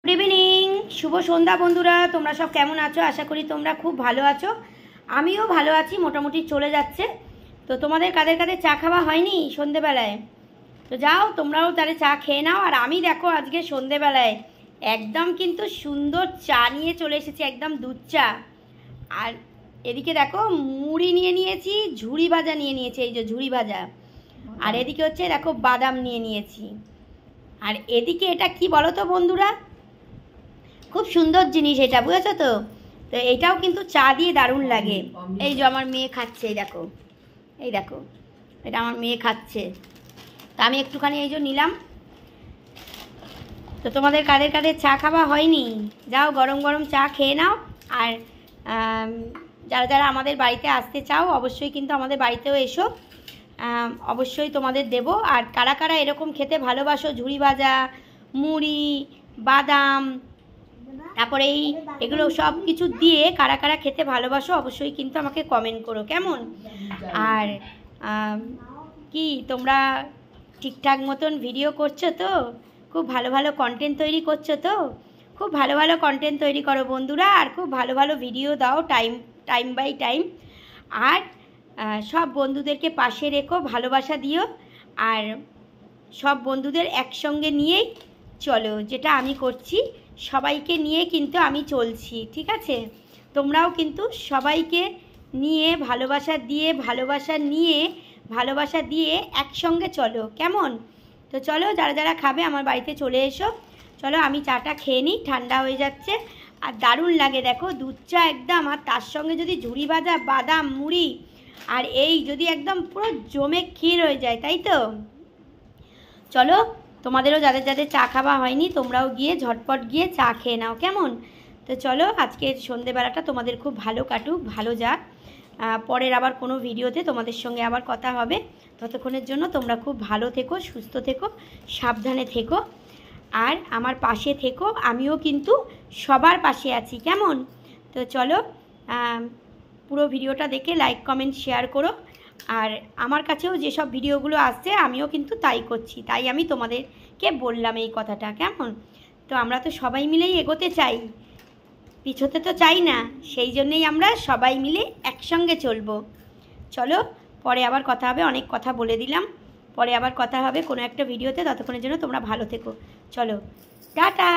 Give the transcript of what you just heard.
Good evening, শুভ সন্ধ্যা বন্ধুরা। তোমরা সব কেমন আছো? আশা করি তোমরা খুব ভালো আছো। আমিও ভালো আছি, মোটামুটি চলে যাচ্ছে। তো তোমাদের কাদের কাদের চা খাওয়া হয়নি সন্ধেবেলায়? তো যাও তোমরাও তাহলে চা খেয়ে নাও। আর আমি দেখো আজকে সন্ধেবেলায় একদম কিন্তু সুন্দর চা নিয়ে চলে এসেছি, একদম দুধ চা। আর এদিকে দেখো মুড়ি নিয়ে নিয়েছি, ঝুড়ি ভাজা নিয়ে নিয়েছি, এই যে ঝুড়ি ভাজা। আর এদিকে হচ্ছে দেখো বাদাম নিয়ে নিয়েছি। আর এদিকে এটা কি বলো তো বন্ধুরা, খুব সুন্দর জিনিস এটা, বুঝেছো তো? তো এটাও কিন্তু চা দিয়ে দারুণ লাগে। এই যে আমার মেয়ে খাচ্ছে, এই দেখো, এই দেখো, এটা আমার মেয়ে খাচ্ছে। তা আমি একটুখানি এই যে নিলাম। তো তোমাদের কাদের কাদের চা খাওয়া হয়নি? যাও গরম গরম চা খেয়ে নাও। আর যারা যারা আমাদের বাড়িতে আসতে চাও অবশ্যই কিন্তু আমাদের বাড়িতেও এসো, অবশ্যই তোমাদের দেব। আর কারা কারা এরকম খেতে ভালোবাসো, ঝুড়ি ভাজা, মুড়ি, বাদাম, তারপরে এগুলো সব কিছু দিয়ে কারা কারা খেতে ভালোবাসো অবশ্যই কিন্তু আমাকে কমেন্ট করো, কেমন? আর কি তোমরা ঠিকঠাক মতন ভিডিও করছো তো? খুব ভালো ভালো কন্টেন্ট তৈরি করছো তো? খুব ভালো ভালো কন্টেন্ট তৈরি করো বন্ধুরা, আর খুব ভালো ভালো ভিডিও দাও টাইম বাই টাইম। আর সব বন্ধুদেরকে পাশে রেখো, ভালোবাসা দিও। আর সব বন্ধুদের একসঙ্গে নিয়েই চলো, যেটা আমি করছি, সবাইকে নিয়ে কিন্তু আমি চলছি, ঠিক আছে? তোমরাও কিন্তু সবাইকে নিয়ে ভালোবাসা দিয়ে একসঙ্গে চলো, কেমন? তো চলো, যারা যারা খাবে আমার বাড়িতে চলে এসো। চলো আমি চাটা খেয়ে নিই, ঠান্ডা হয়ে যাচ্ছে। আর দারুণ লাগে দেখো দুধ চা একদম। আর তার সঙ্গে যদি ঝুড়ি ভাজা, বাদাম, মুড়ি, আর এই যদি একদম পুরো জমে ক্ষীর হয়ে যায়, তাই তো? চলো তোমাদেরও যাদের যাদের চা খাওয়া হয়নি তোমরাও গিয়ে ঝটপট গিয়ে চা খেয়ে নাও, কেমন? তো চলো আজকের সন্ধেবেলাটা তোমাদের খুব ভালো কাটুক, ভালো যাক। পরের আবার কোনো ভিডিওতে তোমাদের সঙ্গে আবার কথা হবে। ততক্ষণের জন্য তোমরা খুব ভালো থেকো, সুস্থ থেকো, সাবধানে থেকো, আর আমার পাশে থেকো। আমিও কিন্তু সবার পাশে আছি, কেমন? তো চলো পুরো ভিডিওটা দেখে লাইক কমেন্ট শেয়ার করো। আর আমার কাছেও যেসব ভিডিওগুলো আসছে আমিও কিন্তু তাই করছি, তাই আমি তোমাদেরকে বললাম এই কথাটা, কেমন? তো আমরা তো সবাই মিলেই এগোতে চাই, পিছোতে তো চাই না। সেই জন্যেই আমরা সবাই মিলে একসঙ্গে চলবো। চলো পরে আবার কথা হবে, অনেক কথা বলে দিলাম, পরে আবার কথা হবে কোনো একটা ভিডিওতে। ততক্ষণের জন্য তোমরা ভালো থেকো। চলো টাটা।